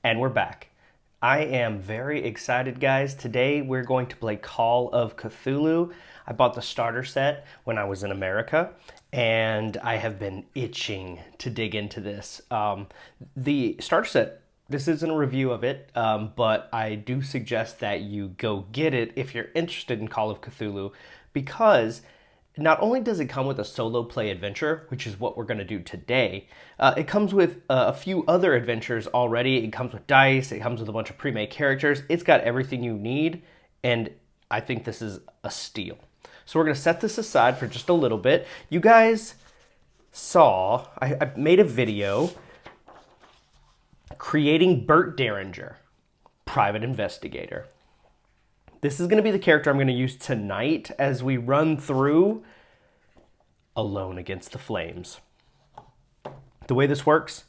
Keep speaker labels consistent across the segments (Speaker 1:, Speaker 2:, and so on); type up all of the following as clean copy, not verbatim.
Speaker 1: And we're back. I am very excited, guys. Today we're going to play Call of Cthulhu. I bought the starter set when I was in America, and I have been itching to dig into this. The starter set, this isn't a review of it, but I do suggest that you go get it if you're interested in Call of Cthulhu, because not only does it come with a solo play adventure, which is what we're going to do today, it comes with a few other adventures already. It comes with dice, it comes with a bunch of pre-made characters. It's got everything you need, and I think this is a steal. So we're going to set this aside for just a little bit. You guys saw, I made a video creating Bert Derringer, private investigator. This is going to be the character I'm going to use tonight as we run through Alone Against the Flames. The way this works,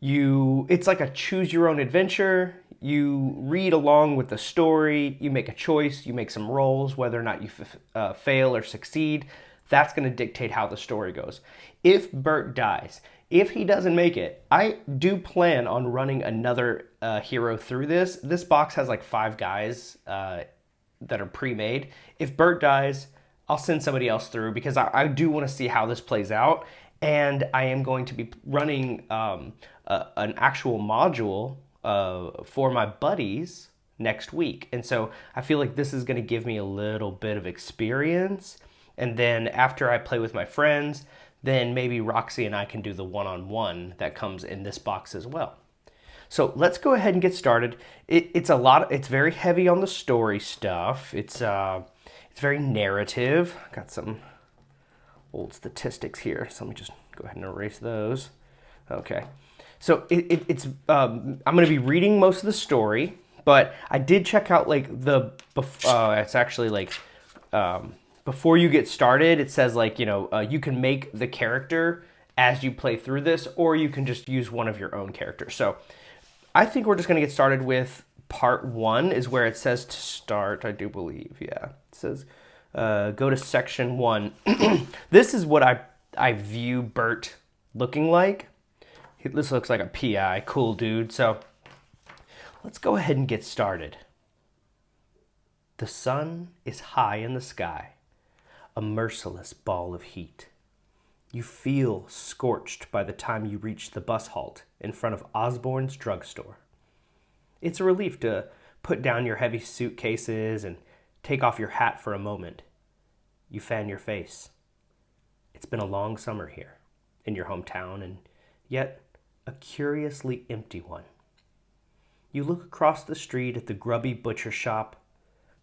Speaker 1: it's like a choose your own adventure. You read along with the story, you make a choice, you make some rolls, whether or not you fail or succeed. That's going to dictate how the story goes. If Bert dies, if he doesn't make it, I do plan on running another hero through this. This box has like 5 guys that are pre-made. If Bert dies, I'll send somebody else through because I do want to see how this plays out. And I am going to be running an actual module for my buddies next week. And so I feel like this is going to give me a little bit of experience. And then after I play with my friends, then maybe Roxy and I can do the one-on-one that comes in this box as well. So let's go ahead and get started. It's very heavy on the story stuff. It's very narrative. Got some old statistics here, so let me just go ahead and erase those. Okay. So I'm going to be reading most of the story, but I did check out like it's actually like before you get started, it says like, you can make the character as you play through this, or you can just use one of your own characters. So I think we're just going to get started with part 1 is where it says to start, I do believe. Yeah, it says go to section 1. This is what I view Bert looking like. This looks like a PI, cool dude. So let's go ahead and get started. The sun is high in the sky, a merciless ball of heat. You feel scorched by the time you reach the bus halt in front of Osborne's drugstore. It's a relief to put down your heavy suitcases and take off your hat for a moment. You fan your face. It's been a long summer here, in your hometown, and yet a curiously empty one. You look across the street at the grubby butcher shop,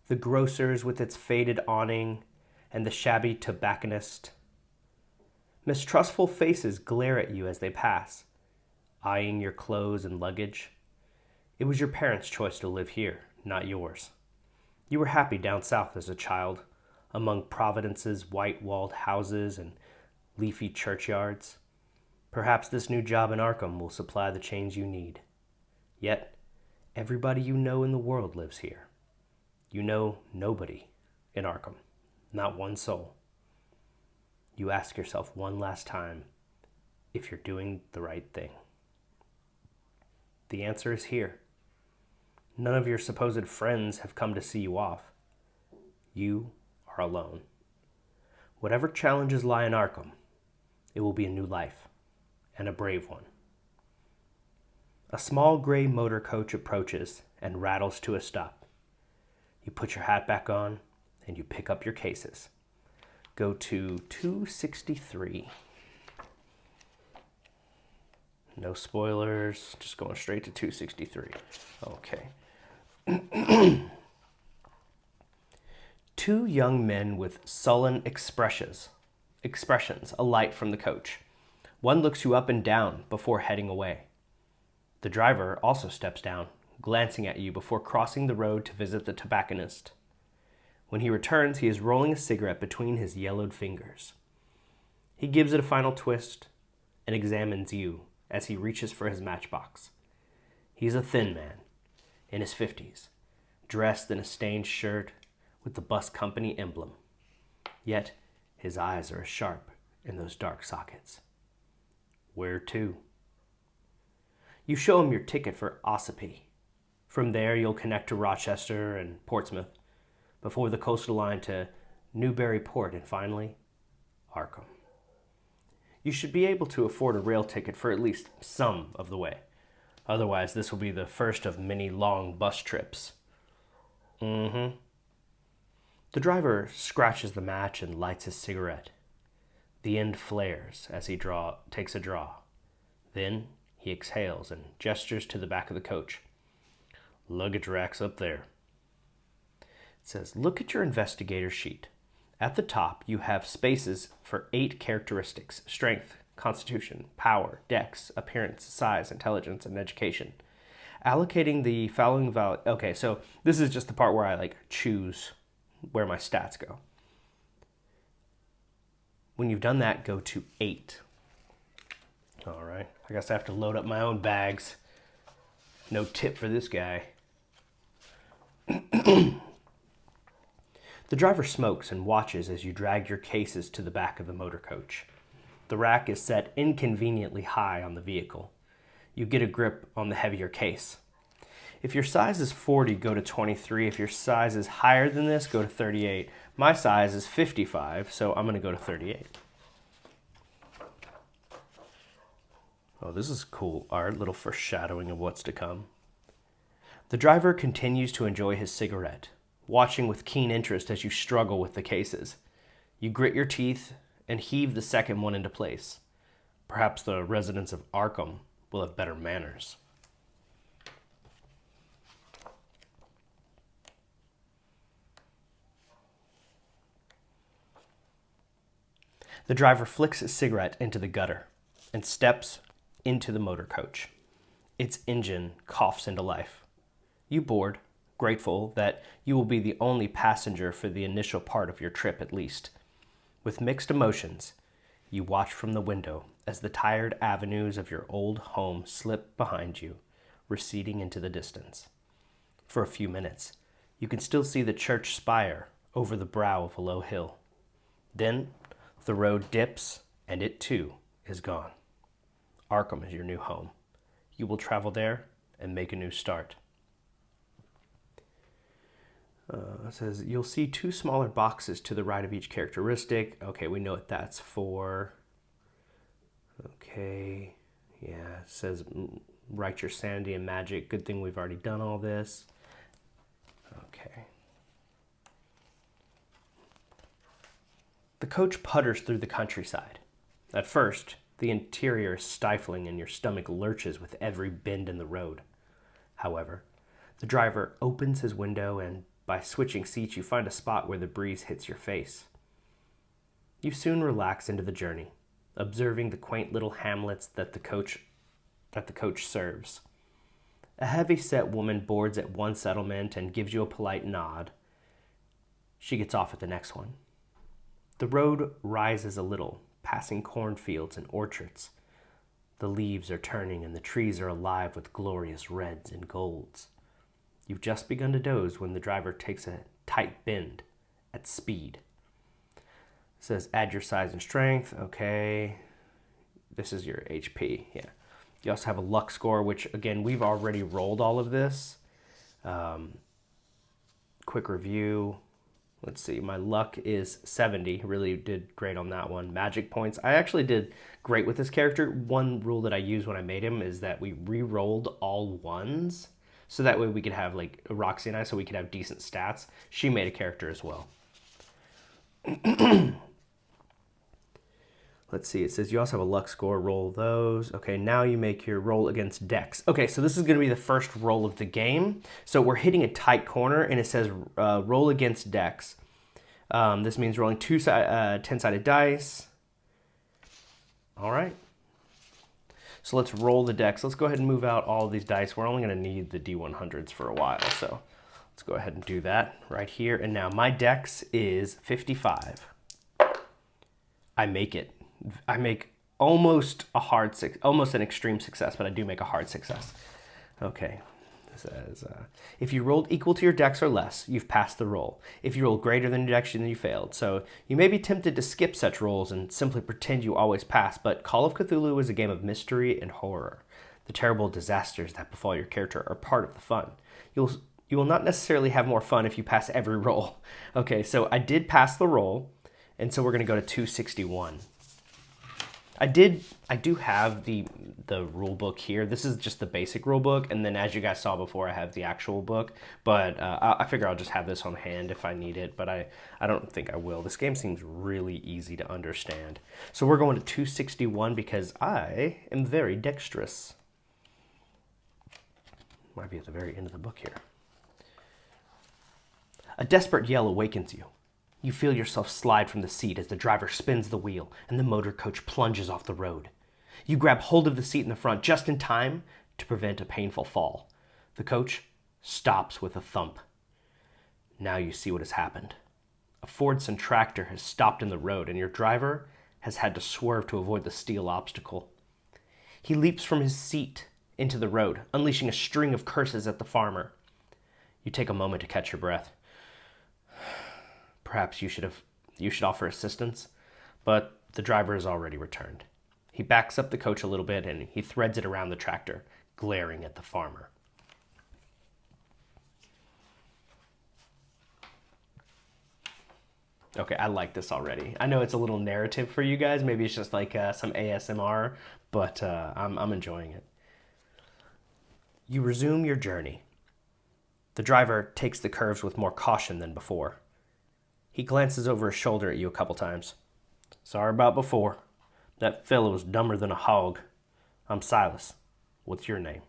Speaker 1: the grocer's with its faded awning, and the shabby tobacconist. Mistrustful faces glare at you as they pass, eyeing your clothes and luggage. It was your parents' choice to live here, not yours. You were happy down south as a child, among Providence's white-walled houses and leafy churchyards. Perhaps this new job in Arkham will supply the change you need. Yet, everybody you know in the world lives here. You know nobody in Arkham, not one soul. You ask yourself one last time if you're doing the right thing. The answer is here. None of your supposed friends have come to see you off. You are alone. Whatever challenges lie in Arkham, it will be a new life, and a brave one. A small gray motor coach approaches and rattles to a stop. You put your hat back on, and you pick up your cases. Go to 263. No spoilers, just going straight to 263. Okay. 2 young men with sullen expressions alight from the coach. One looks you up and down before heading away. The driver also steps down, glancing at you before crossing the road to visit the tobacconist. When he returns, he is rolling a cigarette between his yellowed fingers. He gives it a final twist and examines you as he reaches for his matchbox. He's a thin man, in his 50s, dressed in a stained shirt with the bus company emblem. Yet, his eyes are as sharp in those dark sockets. Where to? You show him your ticket for Ossipee. From there, you'll connect to Rochester and Portsmouth, before the coastal line to Newburyport, and finally, Arkham. You should be able to afford a rail ticket for at least some of the way. Otherwise, this will be the first of many long bus trips. The driver scratches the match and lights his cigarette. The end flares as he takes a draw. Then he exhales and gestures to the back of the coach. Luggage rack's up there. It says, look at your investigator sheet. At the top, you have spaces for 8 characteristics: strength, constitution, power, dex, appearance, size, intelligence, and education. Allocating the following value. Okay, so this is just the part where I choose where my stats go. When you've done that, go to 8. All right, I guess I have to load up my own bags. No tip for this guy. The driver smokes and watches as you drag your cases to the back of the motor coach. The rack is set inconveniently high on the vehicle. You get a grip on the heavier case. If your size is 40, go to 23. If your size is higher than this, go to 38. My size is 55, so I'm going to go to 38. Oh, this is cool art, little foreshadowing of what's to come. The driver continues to enjoy his cigarette, watching with keen interest as you struggle with the cases. You grit your teeth and heave the second one into place. Perhaps the residents of Arkham will have better manners. The driver flicks his cigarette into the gutter and steps into the motor coach. Its engine coughs into life. You board, grateful that you will be the only passenger for the initial part of your trip at least. With mixed emotions, you watch from the window as the tired avenues of your old home slip behind you, receding into the distance. For a few minutes, you can still see the church spire over the brow of a low hill. Then, the road dips, and it too is gone. Arkham is your new home. You will travel there and make a new start. It says, you'll see 2 smaller boxes to the right of each characteristic. Okay, we know what that's for. Okay, yeah, it says write your sanity and magic. Good thing we've already done all this. Okay. The coach putters through the countryside. At first, the interior is stifling and your stomach lurches with every bend in the road. However, the driver opens his window and by switching seats, you find a spot where the breeze hits your face. You soon relax into the journey, observing the quaint little hamlets that the coach serves. A heavy-set woman boards at one settlement and gives you a polite nod. She gets off at the next one. The road rises a little, passing cornfields and orchards. The leaves are turning and the trees are alive with glorious reds and golds. You've just begun to doze when the driver takes a tight bend at speed. It says add your size and strength. Okay. This is your HP. Yeah. You also have a luck score, which again, we've already rolled all of this. Quick review. Let's see. My luck is 70. Really did great on that one. Magic points. I actually did great with this character. One rule that I used when I made him is that we re-rolled all ones. So that way we could have Roxy and I, so we could have decent stats. She made a character as well. Let's see, it says you also have a luck score, roll those. Okay, now you make your roll against dex. Okay, so this is gonna be the first roll of the game. So we're hitting a tight corner and it says roll against dex. This means rolling 2 10-sided dice. All right. So let's roll the dex. Let's go ahead and move out all of these dice. We're only going to need the D100s for a while. So let's go ahead and do that right here. And now my dex is 55. I make it. I make almost an extreme success, but I do make a hard success. Okay. It says, if you rolled equal to your dex or less, you've passed the roll. If you rolled greater than your dex, then you failed. So you may be tempted to skip such rolls and simply pretend you always pass, but Call of Cthulhu is a game of mystery and horror. The terrible disasters that befall your character are part of the fun. You will not necessarily have more fun if you pass every roll. Okay, so I did pass the roll, and so we're going to go to 261. I do have the rule book here. This is just the basic rule book, and then as you guys saw before, I have the actual book. But I figure I'll just have this on hand if I need it, but I don't think I will. This game seems really easy to understand. So we're going to 261 because I am very dexterous. Might be at the very end of the book here. A desperate yell awakens you. You feel yourself slide from the seat as the driver spins the wheel and the motor coach plunges off the road. You grab hold of the seat in the front just in time to prevent a painful fall. The coach stops with a thump. Now you see what has happened. A Fordson tractor has stopped in the road and your driver has had to swerve to avoid the steel obstacle. He leaps from his seat into the road, unleashing a string of curses at the farmer. You take a moment to catch your breath. Perhaps you should offer assistance, but the driver has already returned. He backs up the coach a little bit and he threads it around the tractor, glaring at the farmer. Okay, I like this already. I know it's a little narrative for you guys. Maybe it's just like some ASMR, but I'm enjoying it. You resume your journey. The driver takes the curves with more caution than before. He glances over his shoulder at you a couple times. Sorry about before. That fellow was dumber than a hog. I'm Silas. What's your name?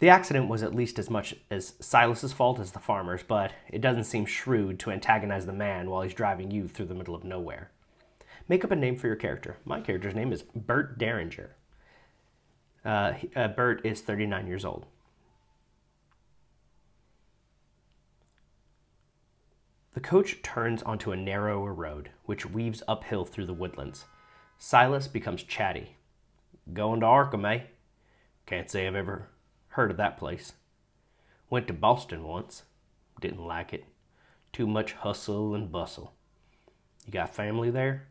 Speaker 1: The accident was at least as much as Silas's fault as the farmer's, but it doesn't seem shrewd to antagonize the man while he's driving you through the middle of nowhere. Make up a name for your character. My character's name is Bert Derringer. Bert is 39 years old. The coach turns onto a narrower road, which weaves uphill through the woodlands. Silas becomes chatty. Going to Arkham, eh? Can't say I've ever heard of that place. Went to Boston once. Didn't like it. Too much hustle and bustle. You got family there?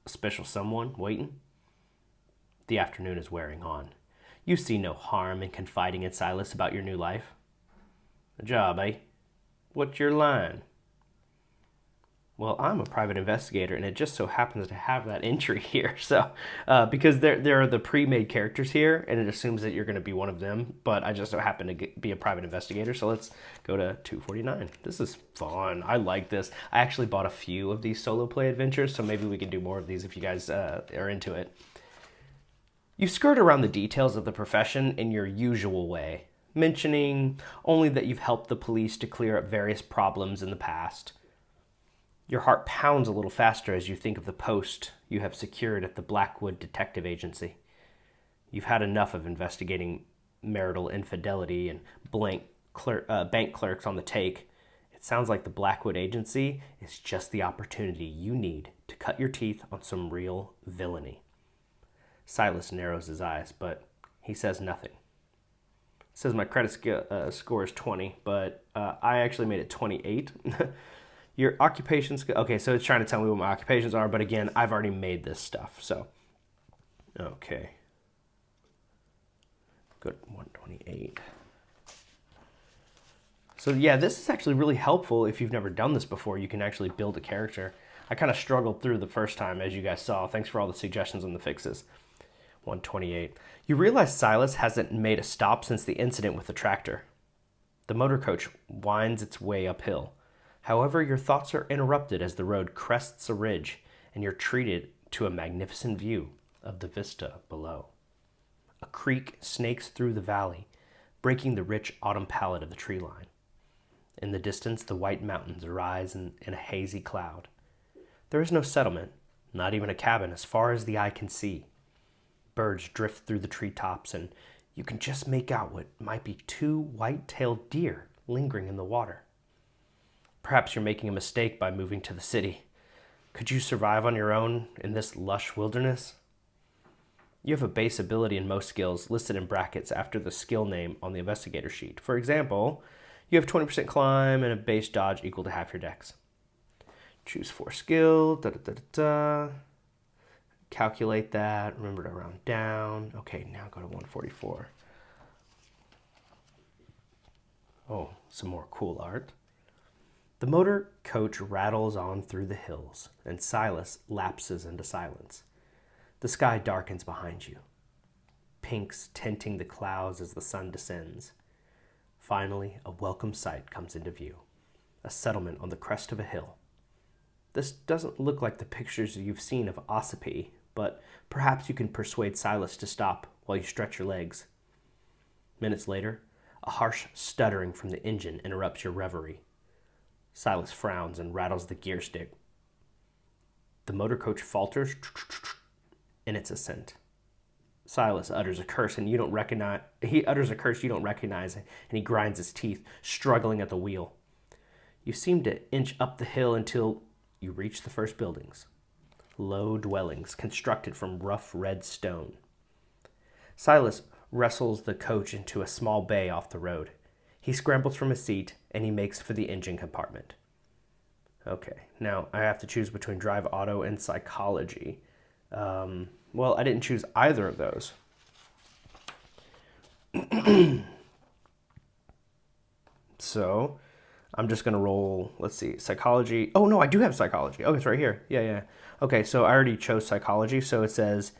Speaker 1: A special someone waiting? The afternoon is wearing on. You see no harm in confiding in Silas about your new life. A job, eh? What's your line? Well, I'm a private investigator, and it just so happens to have that entry here. So, because there are the pre-made characters here, and it assumes that you're going to be one of them, but I just so happen to be a private investigator. So let's go to 249. This is fun. I like this. I actually bought a few of these solo play adventures, so maybe we can do more of these if you guys are into it. You skirt around the details of the profession in your usual way, mentioning only that you've helped the police to clear up various problems in the past. Your heart pounds a little faster as you think of the post you have secured at the Blackwood Detective Agency. You've had enough of investigating marital infidelity and bank clerks on the take. It sounds like the Blackwood Agency is just the opportunity you need to cut your teeth on some real villainy. Silas narrows his eyes, but he says nothing. It says my credit score is 20, but I actually made it 28. Your occupations, okay, so it's trying to tell me what my occupations are, but again, I've already made this stuff, so. Okay. Good, 128. So yeah, this is actually really helpful if you've never done this before. You can actually build a character. I kind of struggled through the first time, as you guys saw. Thanks for all the suggestions on the fixes. 128. You realize Silas hasn't made a stop since the incident with the tractor. The motor coach winds its way uphill. However, your thoughts are interrupted as the road crests a ridge and you're treated to a magnificent view of the vista below. A creek snakes through the valley, breaking the rich autumn palette of the tree line. In the distance, the white mountains rise in a hazy cloud. There is no settlement, not even a cabin as far as the eye can see. Birds drift through the treetops and you can just make out what might be two white-tailed deer lingering in the water. Perhaps you're making a mistake by moving to the city. Could you survive on your own in this lush wilderness? You have a base ability in most skills listed in brackets after the skill name on the investigator sheet. For example, you have 20% climb and a base dodge equal to half your dex. Choose 4 skill. calculate that. Remember to round down. Okay, now go to 144. Oh, some more cool art. The motor coach rattles on through the hills, and Silas lapses into silence. The sky darkens behind you, pinks tinting the clouds as the sun descends. Finally, a welcome sight comes into view, a settlement on the crest of a hill. This doesn't look like the pictures you've seen of Ossipee, but perhaps you can persuade Silas to stop while you stretch your legs. Minutes later, a harsh stuttering from the engine interrupts your reverie. Silas frowns and rattles the gear stick. The motor coach falters in its ascent. Silas utters a curse you don't recognize, and he grinds his teeth, struggling at the wheel. You seem to inch up the hill until you reach the first buildings. Low dwellings constructed from rough red stone. Silas wrestles the coach into a small bay off the road. He scrambles from his seat, and he makes for the engine compartment. Okay, now I have to choose between drive auto and psychology. Well, I didn't choose either of those. So I'm just going to roll, let's see, psychology. Oh, no, I do have psychology. Oh, it's right here. Yeah. Okay, so I already chose psychology. So it says,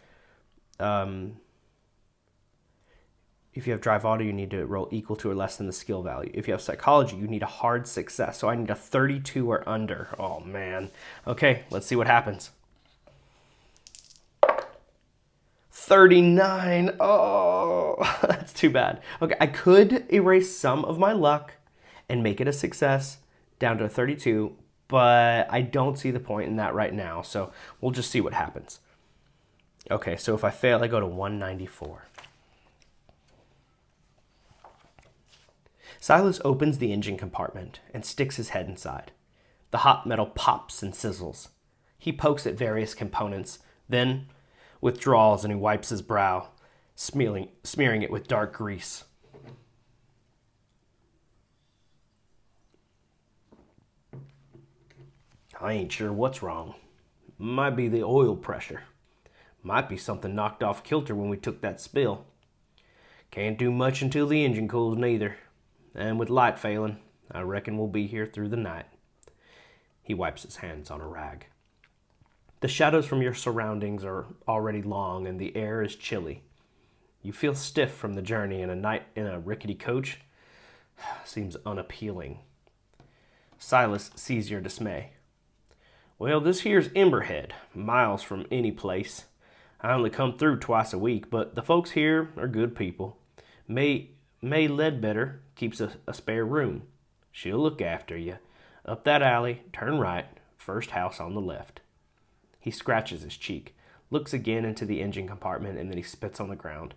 Speaker 1: if you have drive auto, you need to roll equal to or less than the skill value. If you have psychology, you need a hard success. So I need a 32 or under. Oh, man. Okay, let's see what happens. 39. Oh, that's too bad. Okay, I could erase some of my luck and make it a success down to a 32, but I don't see the point in that right now. So we'll just see what happens. Okay, so if I fail, I go to 194. Silas opens the engine compartment and sticks his head inside. The hot metal pops and sizzles. He pokes at various components, then withdraws and he wipes his brow, smearing it with dark grease. I ain't sure what's wrong. Might be the oil pressure. Might be something knocked off kilter when we took that spill. Can't do much until the engine cools neither. And with light failing, I reckon we'll be here through the night. He wipes his hands on a rag. The shadows from your surroundings are already long and the air is chilly. You feel stiff from the journey, and a night in a rickety coach seems unappealing. Silas sees your dismay. Well, this here's Emberhead, miles from any place. I only come through twice a week, but the folks here are good people. May Ledbetter keeps a spare room. She'll look after you. Up that alley, turn right, first house on the left. He scratches his cheek, looks again into the engine compartment, and then he spits on the ground.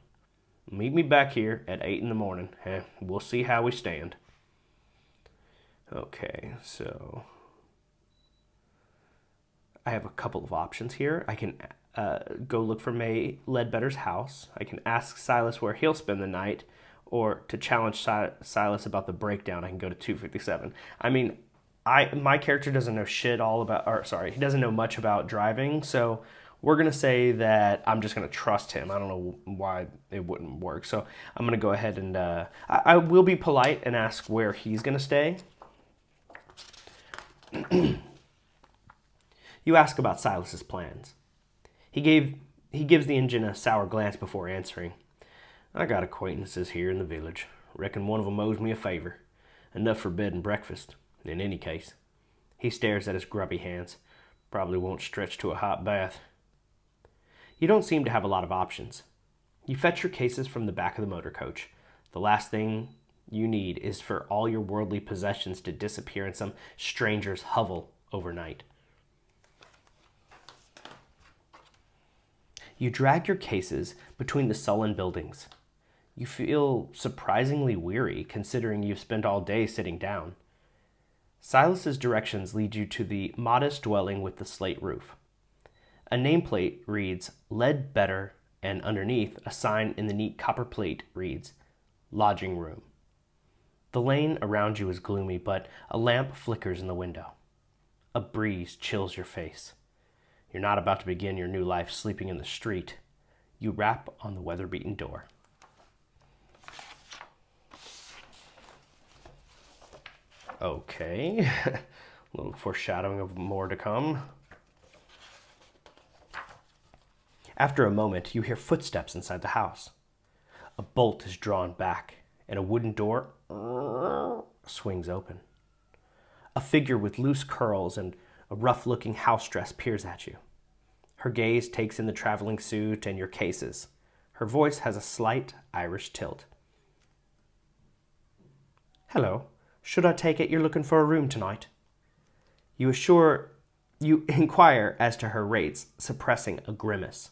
Speaker 1: Meet me back here at 8 in the morning. We'll see how we stand. Okay, so I have a couple of options here. I can go look for May Ledbetter's house. I can ask Silas where he'll spend the night, or to challenge Silas about the breakdown, I can go to 257. I mean, my character doesn't know shit all about, he doesn't know much about driving, so we're going to say that I'm just going to trust him. I don't know why it wouldn't work, so I'm going to go ahead and, I will be polite and ask where he's going to stay. You ask about Silas's plans. He gives the engine a sour glance before answering. I got acquaintances here in the village. Reckon one of them owes me a favor. Enough for bed and breakfast, in any case. He stares at his grubby hands. Probably won't stretch to a hot bath. You don't seem to have a lot of options. You fetch your cases from the back of the motor coach. The last thing you need is for all your worldly possessions to disappear in some stranger's hovel overnight. You drag your cases between the sullen buildings. You feel surprisingly weary, considering you've spent all day sitting down. Silas's directions lead you to the modest dwelling with the slate roof. A nameplate reads Ledbetter, and underneath, a sign in the neat copper plate reads Lodging Room. The lane around you is gloomy, but a lamp flickers in the window. A breeze chills your face. You're not about to begin your new life sleeping in the street. You rap on the weather-beaten door. Okay. A little foreshadowing of more to come. After a moment, you hear footsteps inside the house. A bolt is drawn back, and a wooden door swings open. A figure with loose curls and a rough-looking house dress peers at you. Her gaze takes in the traveling suit and your cases. Her voice has a slight Irish tilt. Hello. Should I take it you're looking for a room tonight? You inquire as to her rates, suppressing a grimace.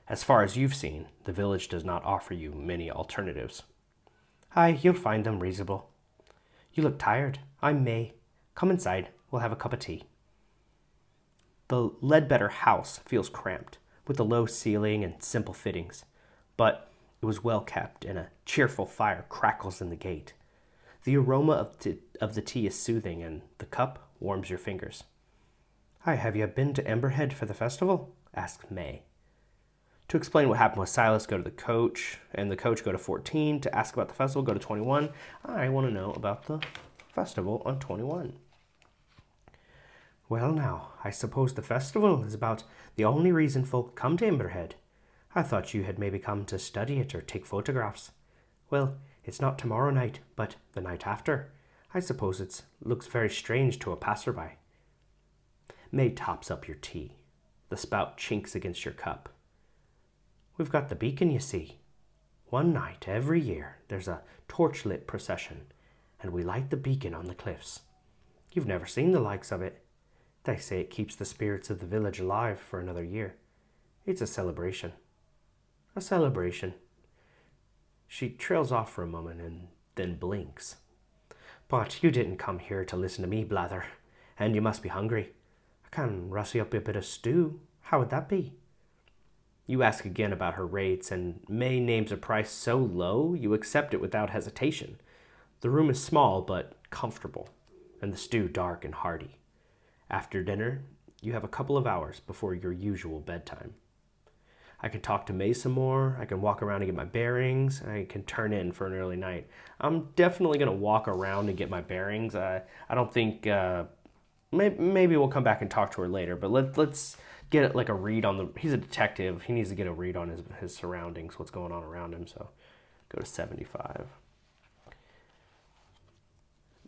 Speaker 1: As far as you've seen, the village does not offer you many alternatives. Aye, you'll find them reasonable. You look tired. I'm May. Come inside. We'll have a cup of tea. The Ledbetter house feels cramped, with a low ceiling and simple fittings, but it was well kept, and a cheerful fire crackles in the grate. The aroma of the tea is soothing, and the cup warms your fingers. Hi, have you been to Ember for the festival? Asks May. To explain what happened with Silas, go to the coach, and the coach go to 14. To ask about the festival, go to 21. I want to know about the festival on 21. Well now, I suppose the festival is about the only reason folk come to Emberhead. I thought you had maybe come to study it or take photographs. Well, it's not tomorrow night, but the night after. I suppose it looks very strange to a passerby. May tops up your tea. The spout chinks against your cup. We've got the beacon, you see. One night every year there's a torchlit procession, and we light the beacon on the cliffs. You've never seen the likes of it. They say it keeps the spirits of the village alive for another year. It's a celebration. A celebration. She trails off for a moment and then blinks. But you didn't come here to listen to me blather, and you must be hungry. I can rustle up a bit of stew. How would that be? You ask again about her rates, and May names a price so low you accept it without hesitation. The room is small but comfortable, and the stew dark and hearty. After dinner, you have a couple of hours before your usual bedtime. I can talk to May some more, I can walk around and get my bearings, I can turn in for an early night. I'm definitely going to walk around and get my bearings. I don't think, maybe we'll come back and talk to her later, but let's get like a read on he's a detective, he needs to get a read on his surroundings, what's going on around him, so go to 75.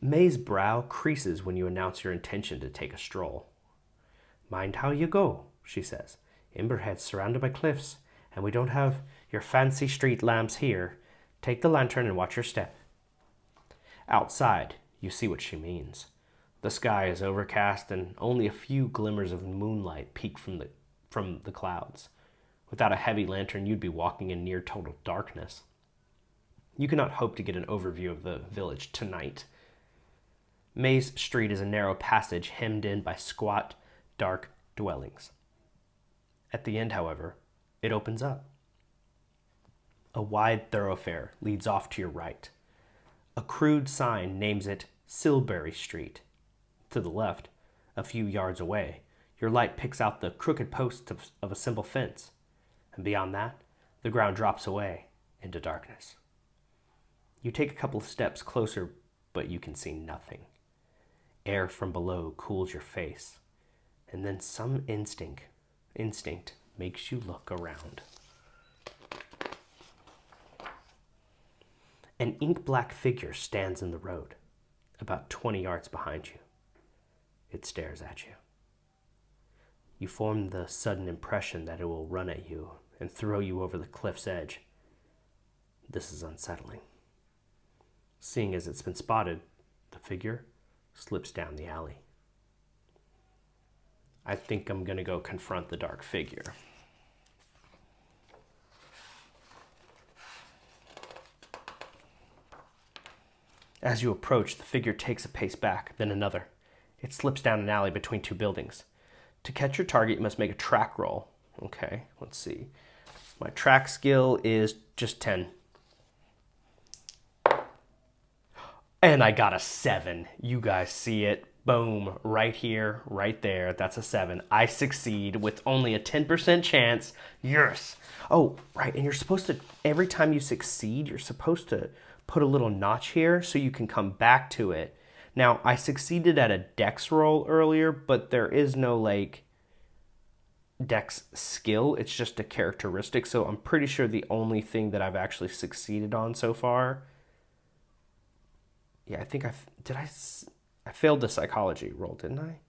Speaker 1: May's brow creases when you announce your intention to take a stroll. Mind how you go, she says. Emberhead's surrounded by cliffs, and we don't have your fancy street lamps here. Take the lantern and watch your step. Outside, you see what she means. The sky is overcast, and only a few glimmers of moonlight peek from the clouds. Without a heavy lantern, you'd be walking in near total darkness. You cannot hope to get an overview of the village tonight. May's Street is a narrow passage hemmed in by squat, dark dwellings. At the end, however, it opens up. A wide thoroughfare leads off to your right. A crude sign names it Silbury Street. To the left, a few yards away, your light picks out the crooked posts of a simple fence, and beyond that, the ground drops away into darkness. You take a couple of steps closer, but you can see nothing. Air from below cools your face, and then some instinct makes you look around. An ink-black figure stands in the road, about 20 yards behind you. It stares at you. You form the sudden impression that it will run at you and throw you over the cliff's edge. This is unsettling. Seeing as it's been spotted, the figure slips down the alley. I think I'm going to go confront the dark figure. As you approach, the figure takes a pace back, then another. It slips down an alley between two buildings. To catch your target, you must make a track roll. Okay, let's see. My track skill is just 10. And I got a 7. You guys see it. Boom, right here, right there. That's a 7. I succeed with only a 10% chance. Yes. Oh, right, and you're supposed to, every time you succeed, you're supposed to put a little notch here so you can come back to it. Now, I succeeded at a dex roll earlier, but there is no, like, dex skill. It's just a characteristic, so I'm pretty sure the only thing that I've actually succeeded on so far. Yeah, I think I failed the psychology roll, didn't I?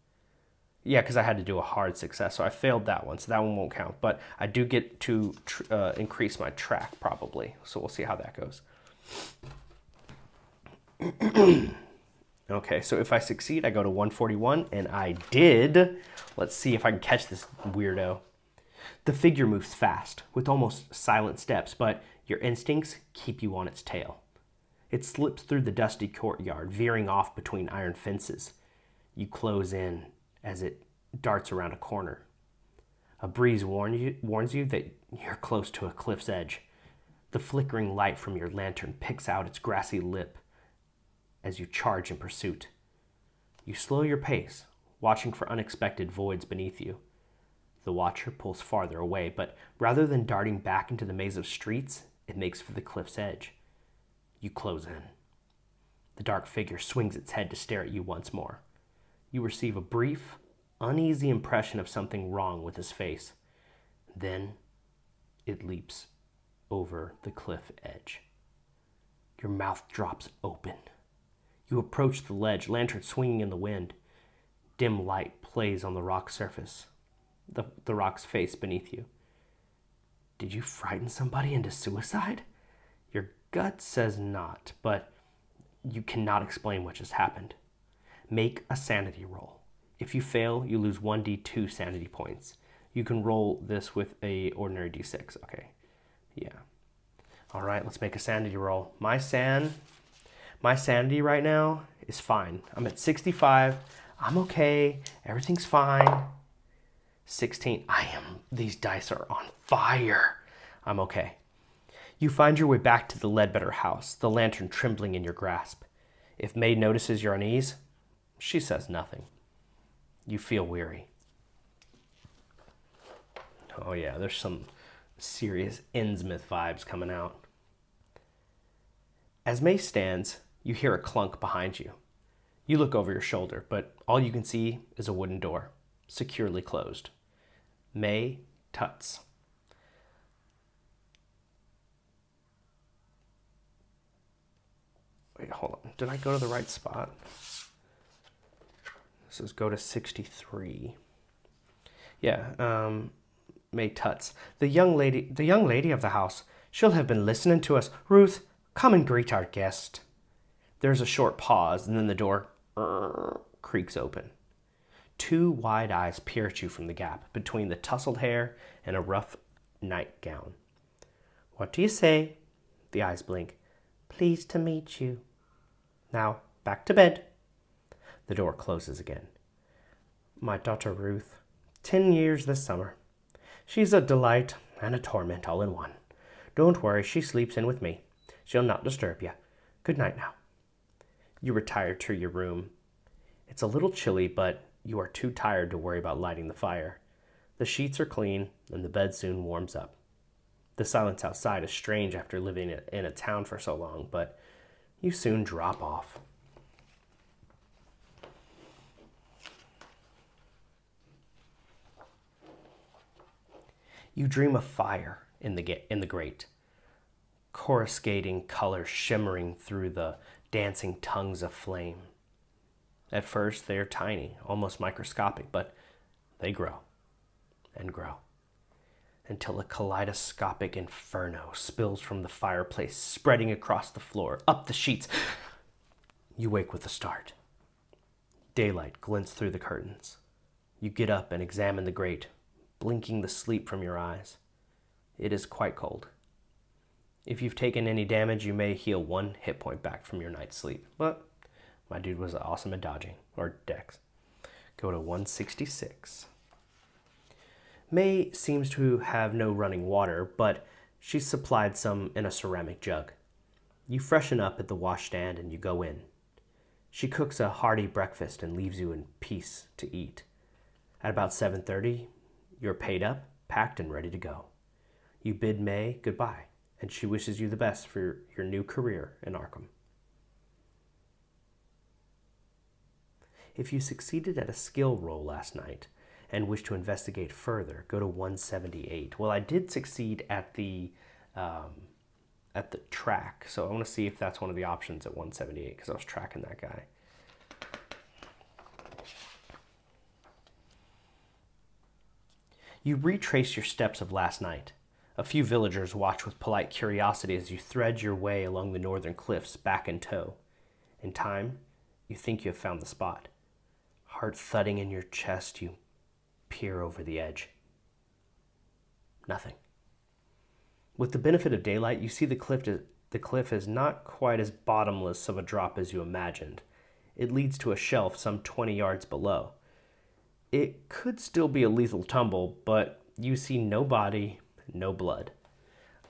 Speaker 1: Yeah, because I had to do a hard success, so I failed that one, so that one won't count. But I do get to increase my track, probably, so we'll see how that goes. Okay, so if I succeed, I go to 141, and I did. Let's see if I can catch this weirdo. The figure moves fast, with almost silent steps, but your instincts keep you on its tail. It slips through the dusty courtyard, veering off between iron fences. You close in as it darts around a corner. A breeze warns you that you're close to a cliff's edge. The flickering light from your lantern picks out its grassy lip as you charge in pursuit. You slow your pace, watching for unexpected voids beneath you. The watcher pulls farther away, but rather than darting back into the maze of streets, it makes for the cliff's edge. You close in. The dark figure swings its head to stare at you once more. You receive a brief, uneasy impression of something wrong with his face. Then it leaps over the cliff edge. Your mouth drops open. You approach the ledge, lantern swinging in the wind. Dim light plays on the rock surface, the rock's face beneath you. Did you frighten somebody into suicide? Your gut says not, but you cannot explain what just happened. Make a sanity roll. If you fail, you lose 1d2 sanity points. You can roll this with a ordinary d6. Okay, yeah. All right, let's make a sanity roll. My sanity right now is fine. I'm at 65. I'm okay. Everything's fine. 16. These dice are on fire. I'm okay. You find your way back to the Ledbetter house, the lantern trembling in your grasp. If May notices your unease, she says nothing. You feel weary. Oh yeah, there's some serious Innsmouth vibes coming out. As May stands, you hear a clunk behind you. You look over your shoulder, but all you can see is a wooden door, securely closed. May Tuts. Wait, hold on. Did I go to the right spot? This is go to 63. Yeah, May Tuts. The young lady of the house. She'll have been listening to us. Ruth, come and greet our guest. There's a short pause, and then the door creaks open. Two wide eyes peer at you from the gap between the tousled hair and a rough nightgown. What do you say? The eyes blink. Pleased to meet you. Now, back to bed. The door closes again. My daughter Ruth, 10 years this summer. She's a delight and a torment all in one. Don't worry, she sleeps in with me. She'll not disturb you. Good night now. You retire to your room. It's a little chilly, but you are too tired to worry about lighting the fire. The sheets are clean, and the bed soon warms up. The silence outside is strange after living in a town for so long, but you soon drop off. You dream of fire in the grate, coruscating colors shimmering through the dancing tongues of flame. At first, they are tiny, almost microscopic, but they grow and grow until a kaleidoscopic inferno spills from the fireplace, spreading across the floor, up the sheets. You wake with a start. Daylight glints through the curtains. You get up and examine the grate, blinking the sleep from your eyes. It is quite cold. If you've taken any damage, you may heal 1 hit point back from your night's sleep. But my dude was awesome at dodging, or dex. Go to 166. May seems to have no running water, but she's supplied some in a ceramic jug. You freshen up at the washstand and you go in. She cooks a hearty breakfast and leaves you in peace to eat. At about 7:30, you're paid up, packed, and ready to go. You bid May goodbye, and she wishes you the best for your new career in Arkham. If you succeeded at a skill roll last night and wish to investigate further, go to 178. Well, I did succeed at the track, so I want to see if that's one of the options at 178 because I was tracking that guy. You retrace your steps of last night. A few villagers watch with polite curiosity as you thread your way along the northern cliffs, back in tow. In time, you think you have found the spot. Heart thudding in your chest, you peer over the edge. Nothing. With the benefit of daylight, you see the cliff is not quite as bottomless of a drop as you imagined. It leads to a shelf some 20 yards below. It could still be a lethal tumble, but you see no body, no blood.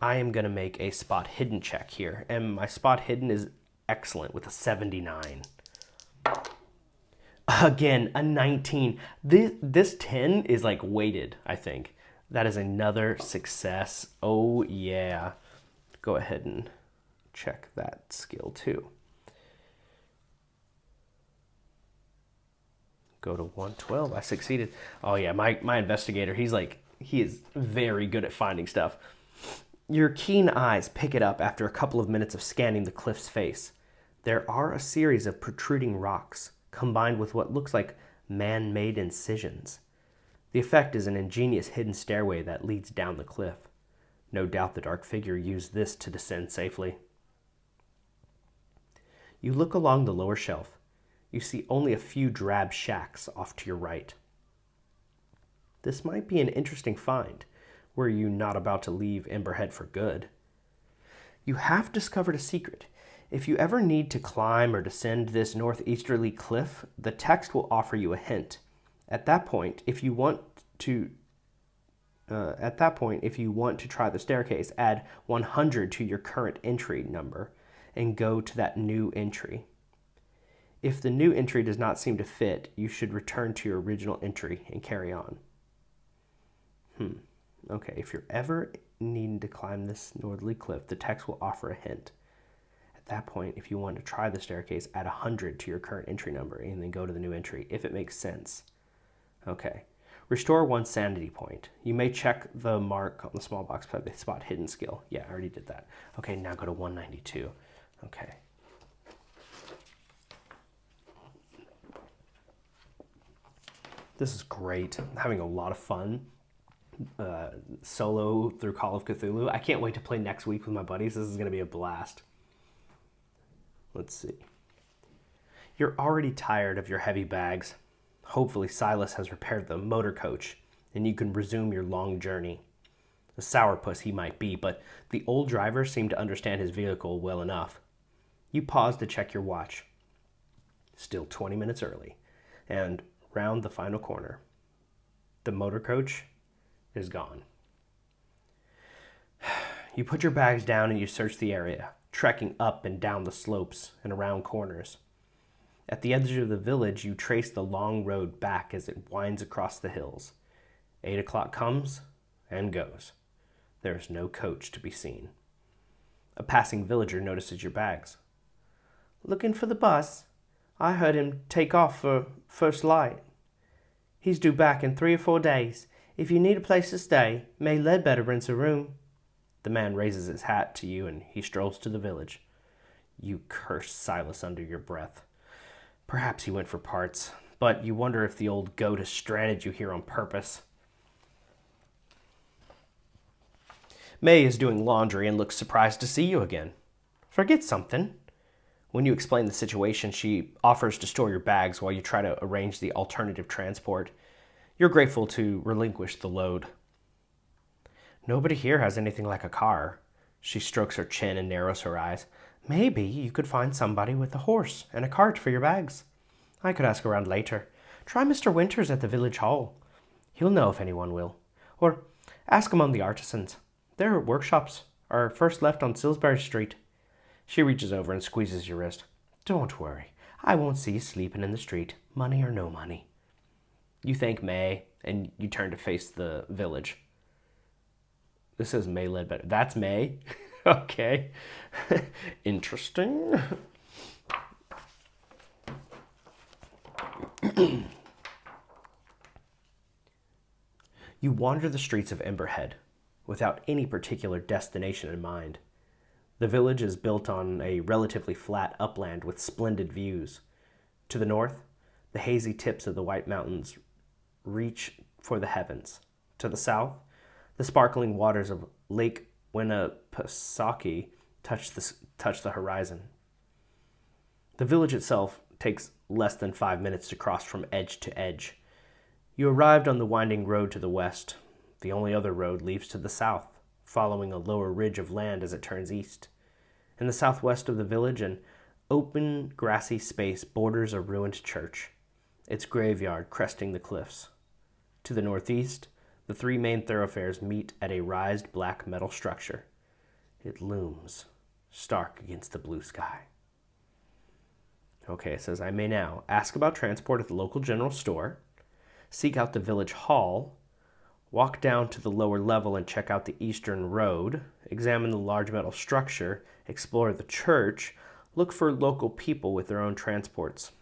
Speaker 1: I am going to make a spot hidden check here, and my spot hidden is excellent with a 79. Again, a 19. This 10 is like weighted, I think. That is another success. Oh, yeah. Go ahead and check that skill too. Go to 112. I succeeded. Oh, yeah. My investigator, he is very good at finding stuff. Your keen eyes pick it up after a couple of minutes of scanning the cliff's face. There are a series of protruding rocks, combined with what looks like man-made incisions. The effect is an ingenious hidden stairway that leads down the cliff. No doubt the dark figure used this to descend safely. You look along the lower shelf. You see only a few drab shacks off to your right. This might be an interesting find, were you not about to leave Emberhead for good. You have discovered a secret. If you ever need to climb or descend this northeasterly cliff, the text will offer you a hint. At that point, if you want to try the staircase, add 100 to your current entry number and go to that new entry. If the new entry does not seem to fit, you should return to your original entry and carry on. Okay, if you're ever needing to climb this northerly cliff, the text will offer a hint. At that point, if you want to try the staircase, add 100 to your current entry number and then go to the new entry, if it makes sense. Okay. Restore 1 sanity point. You may check the mark on the small box by the spot hidden skill. Yeah, I already did that. Okay, now go to 192. Okay. This is great. I'm having a lot of fun solo through Call of Cthulhu. I can't wait to play next week with my buddies. This is going to be a blast. Let's see. You're already tired of your heavy bags. Hopefully Silas has repaired the motor coach and you can resume your long journey. A sourpuss he might be, but the old driver seemed to understand his vehicle well enough. You pause to check your watch. Still 20 minutes early, and round the final corner. The motor coach is gone. You put your bags down and you search the area, trekking up and down the slopes and around corners. At the edge of the village, you trace the long road back as it winds across the hills. 8 o'clock comes and goes. There is no coach to be seen. A passing villager notices your bags. Looking for the bus? I heard him take off for first light. He's due back in 3 or 4 days. If you need a place to stay, May Ledbetter rents a room. The man raises his hat to you and he strolls to the village. You curse Silas under your breath. Perhaps he went for parts, but you wonder if the old goat has stranded you here on purpose. May is doing laundry and looks surprised to see you again. Forget something. When you explain the situation, she offers to store your bags while you try to arrange the alternative transport. You're grateful to relinquish the load. Nobody here has anything like a car. She strokes her chin and narrows her eyes. Maybe you could find somebody with a horse and a cart for your bags. I could ask around later. Try Mr. Winters at the village hall. He'll know if anyone will. Or ask among the artisans. Their workshops are first left on Salisbury Street. She reaches over and squeezes your wrist. Don't worry. I won't see you sleeping in the street, money or no money. You thank May, and you turn to face the village. This is May led better. That's May? Okay. Interesting. You wander the streets of Emberhead without any particular destination in mind. The village is built on a relatively flat upland with splendid views. To the north, the hazy tips of the White Mountains reach for the heavens. To the south, the sparkling waters of Lake Winnipesaukee touch the horizon. The village itself takes less than 5 minutes to cross from edge to edge. You arrived on the winding road to the west. The only other road leads to the south, following a lower ridge of land as it turns east. In the southwest of the village, an open, grassy space borders a ruined church, its graveyard cresting the cliffs. To the northeast, the three main thoroughfares meet at a raised black metal structure. It looms, stark against the blue sky. Okay, it says, I may now ask about transport at the local general store, seek out the village hall, walk down to the lower level and check out the eastern road, examine the large metal structure, explore the church, look for local people with their own transports.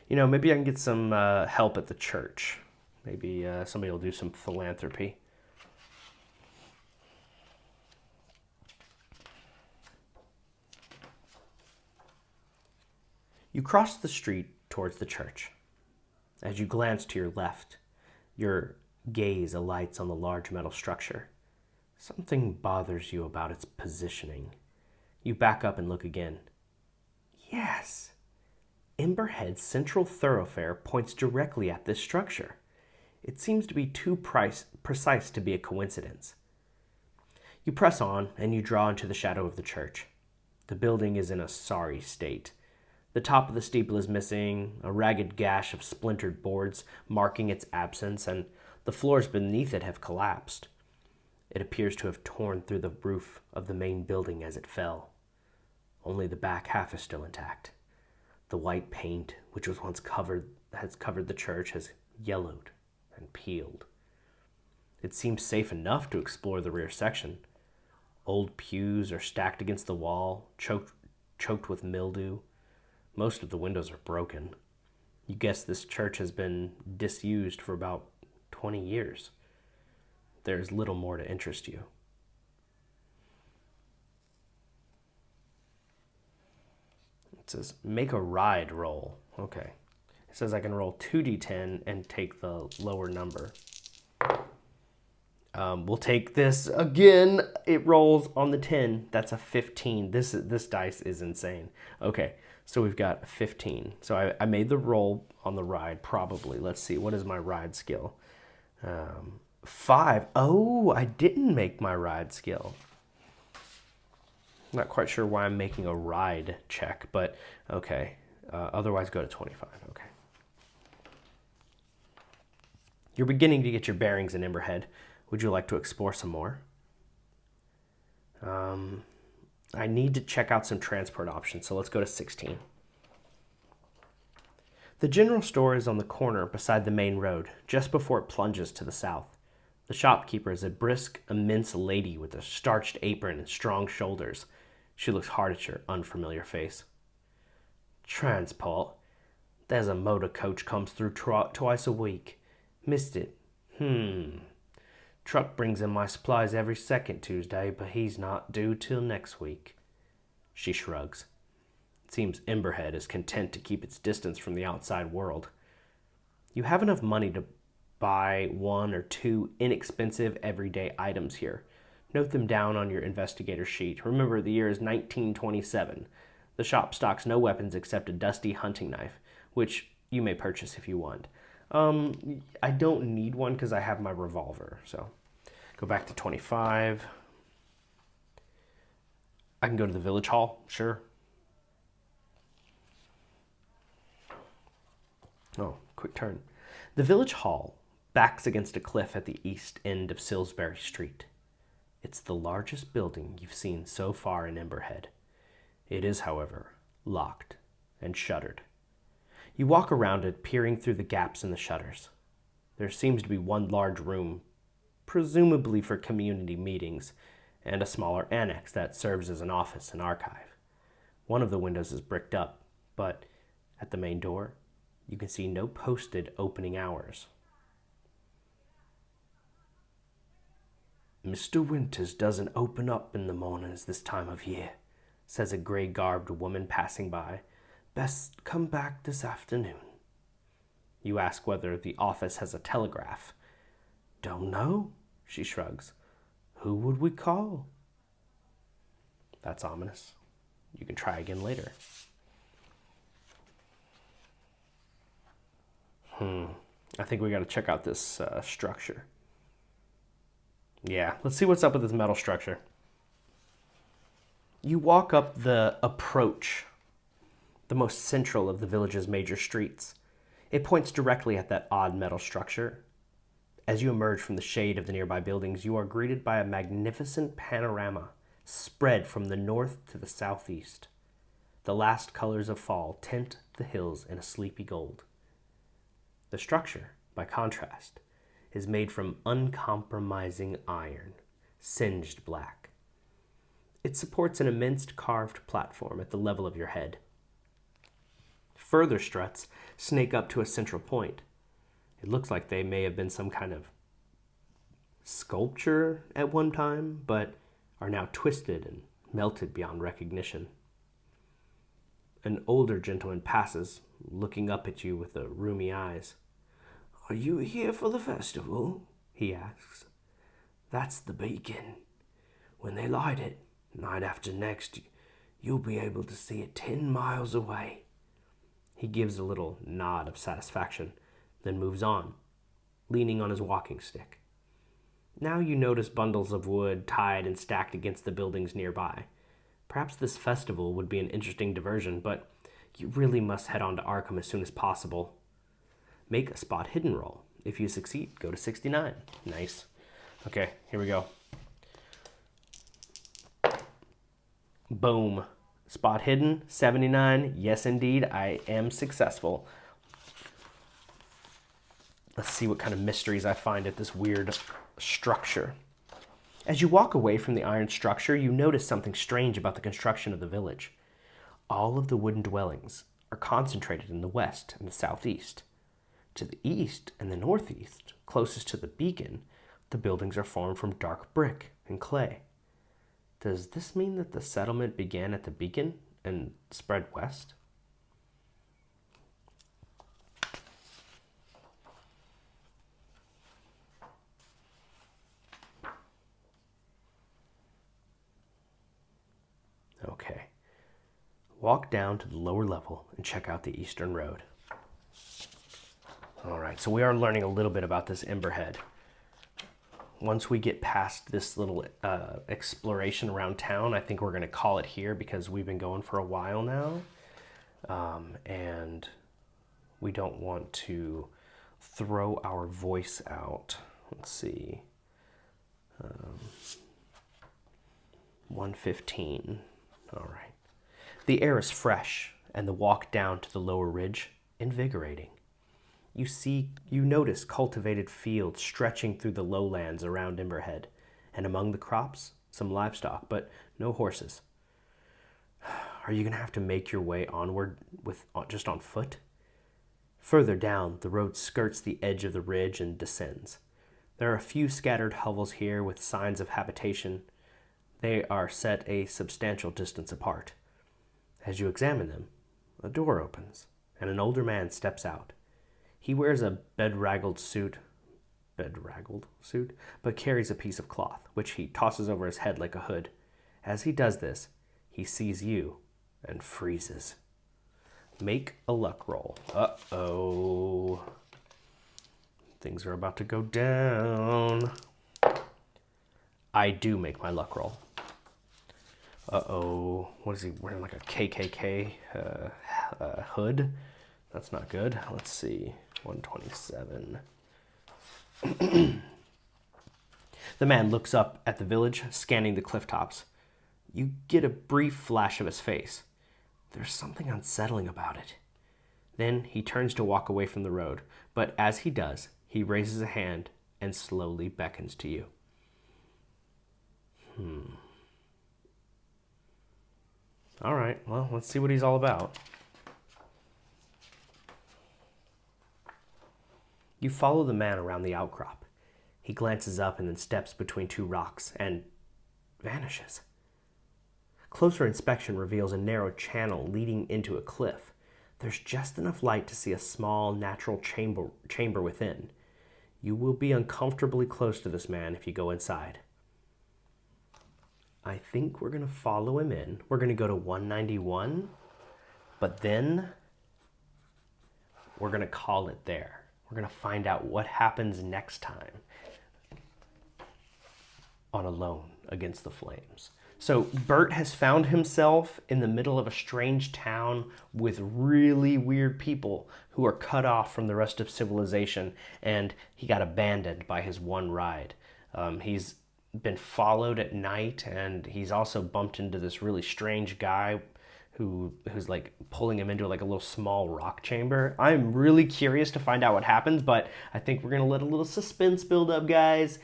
Speaker 1: Maybe I can get some help at the church. Maybe somebody will do some philanthropy. You cross the street towards the church. As you glance to your left, your gaze alights on the large metal structure. Something bothers you about its positioning. You back up and look again. Yes! Emberhead's central thoroughfare points directly at this structure. It seems to be too precise to be a coincidence. You press on and you draw into the shadow of the church. The building is in a sorry state. The top of the steeple is missing, a ragged gash of splintered boards marking its absence, and the floors beneath it have collapsed. It appears to have torn through the roof of the main building as it fell. Only the back half is still intact. The white paint, which was once covered the church, has yellowed and peeled. It seems safe enough to explore the rear section. Old pews are stacked against the wall, choked with mildew. Most of the windows are broken. You guess this church has been disused for about 20 years. There's little more to interest you. It says, make a ride roll. Okay. It says I can roll 2d10 and take the lower number. We'll take this again. It rolls on the 10. That's a 15. This dice is insane. Okay, so we've got 15. So I made the roll on the ride, probably. Let's see, what is my ride skill? 5. Oh, I didn't make my ride skill. Not quite sure why I'm making a ride check, but okay. Otherwise, go to 25. Okay. You're beginning to get your bearings in Emberhead. Would you like to explore some more? I need to check out some transport options, so let's go to 16. The general store is on the corner beside the main road, just before it plunges to the south. The shopkeeper is a brisk, immense lady with a starched apron and strong shoulders. She looks hard at your unfamiliar face. Transport? There's a motor coach comes through twice a week. Missed it. Truck brings in my supplies every second Tuesday, but he's not due till next week. She shrugs. It seems Emberhead is content to keep its distance from the outside world. You have enough money to buy 1 or 2 inexpensive everyday items here. Note them down on your investigator sheet. Remember, the year is 1927. The shop stocks no weapons except a dusty hunting knife, which you may purchase if you want. I don't need one because I have my revolver. So go back to 25. I can go to the village hall, sure. Oh, quick turn. The village hall backs against a cliff at the east end of Salisbury Street. It's the largest building you've seen so far in Emberhead. It is, however, locked, and shuttered. You walk around it, peering through the gaps in the shutters. There seems to be one large room, presumably for community meetings, and a smaller annex that serves as an office and archive. One of the windows is bricked up, but at the main door, you can see no posted opening hours. "Mr. Winters doesn't open up in the mornings this time of year," says a gray-garbed woman passing by. "Best come back this afternoon." You ask whether the office has a telegraph. "Don't know," she shrugs. "Who would we call?" That's ominous. You can try again later. I think we got to check out this structure. Yeah, let's see what's up with this metal structure. You walk up the approach, the most central of the village's major streets. It points directly at that odd metal structure. As you emerge from the shade of the nearby buildings, you are greeted by a magnificent panorama spread from the north to the southeast. The last colors of fall tint the hills in a sleepy gold. The structure, by contrast, is made from uncompromising iron, singed black. It supports an immense carved platform at the level of your head. Further struts snake up to a central point. It looks like they may have been some kind of sculpture at one time, but are now twisted and melted beyond recognition. An older gentleman passes, looking up at you with the rheumy eyes. "Are you here for the festival?" he asks. "That's the beacon. When they light it, night after next, you'll be able to see it 10 miles away." He gives a little nod of satisfaction, then moves on, leaning on his walking stick. Now you notice bundles of wood tied and stacked against the buildings nearby. Perhaps this festival would be an interesting diversion, but you really must head on to Arkham as soon as possible. Make a spot hidden roll. If you succeed, go to 69. Nice. Okay, here we go. Boom. Spot hidden, 79. Yes, indeed, I am successful. Let's see what kind of mysteries I find at this weird structure. As you walk away from the iron structure, you notice something strange about the construction of the village. All of the wooden dwellings are concentrated in the west and the southeast. To the east and the northeast, closest to the beacon, the buildings are formed from dark brick and clay. Does this mean that the settlement began at the beacon and spread west? Okay. Walk down to the lower level and check out the eastern road. All right, so we are learning a little bit about this Ember head. Once we get past this little exploration around town, I think we're going to call it here because we've been going for a while now. And we don't want to throw our voice out. Let's see. 1:15. All right. The air is fresh and the walk down to the lower ridge invigorating. You notice cultivated fields stretching through the lowlands around Emberhead, and among the crops, some livestock, but no horses. Are you going to have to make your way onward just on foot? Further down, the road skirts the edge of the ridge and descends. There are a few scattered hovels here with signs of habitation. They are set a substantial distance apart. As you examine them, a door opens, and an older man steps out. He wears a bedraggled suit, but carries a piece of cloth, which he tosses over his head like a hood. As he does this, he sees you and freezes. Make a luck roll. Uh-oh. Things are about to go down. I do make my luck roll. Uh-oh. What is he wearing, like a KKK hood? That's not good. Let's see. 127. The man looks up at the village, scanning the cliff tops. You get a brief flash of his face. There's something unsettling about it. Then he turns to walk away from the road, but as he does, he raises a hand and slowly beckons to you. All right, well, let's see what he's all about. You follow the man around the outcrop. He glances up and then steps between two rocks and vanishes. Closer inspection reveals a narrow channel leading into a cliff. There's just enough light to see a small, natural chamber within. You will be uncomfortably close to this man if you go inside. I think we're going to follow him in. We're going to go to 191, but then we're going to call it there. We're going to find out what happens next time on Alone Against the Flames. So Bert has found himself in the middle of a strange town with really weird people who are cut off from the rest of civilization, and he got abandoned by his one ride. He's been followed at night, and he's also bumped into this really strange guy who's like pulling him into like a little small rock chamber. I'm really curious to find out what happens, but I think we're gonna let a little suspense build up, guys.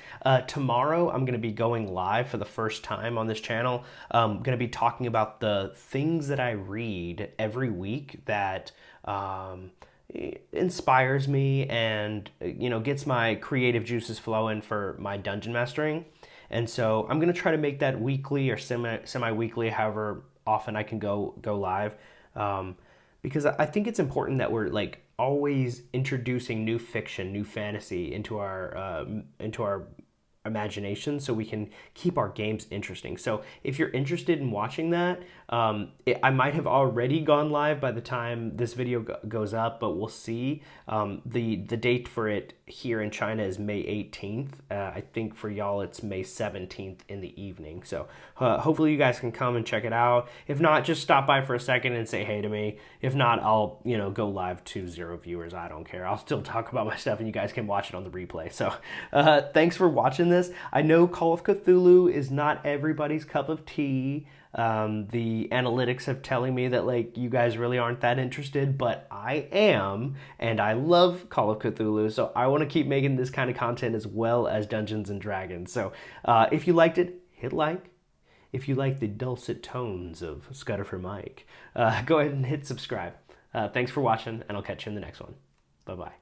Speaker 1: Tomorrow I'm gonna be going live for the first time on this channel. I'm gonna be talking about the things that I read every week that inspires me and gets my creative juices flowing for my dungeon mastering. And so I'm gonna try to make that weekly or semi-weekly, however often I can go live, because I think it's important that we're like always introducing new fiction, new fantasy into our imagination, so we can keep our games interesting. So if you're interested in watching that, I might have already gone live by the time this video goes up, but we'll see. The date for it here in China is May 18th. I think for y'all it's May 17th in the evening. So hopefully you guys can come and check it out. If not, just stop by for a second and say hey to me. If not, I'll go live to 0 viewers. I don't care. I'll still talk about my stuff and you guys can watch it on the replay. So thanks for watching this. I know Call of Cthulhu is not everybody's cup of tea. The analytics have telling me that like you guys really aren't that interested, but I am, and I love Call of Cthulhu, so I want to keep making this kind of content as well as Dungeons and Dragons. So if you liked it, hit like. If you like the dulcet tones of Scudder for Mike, go ahead and hit subscribe. Thanks for watching, and I'll catch you in the next one. Bye-bye.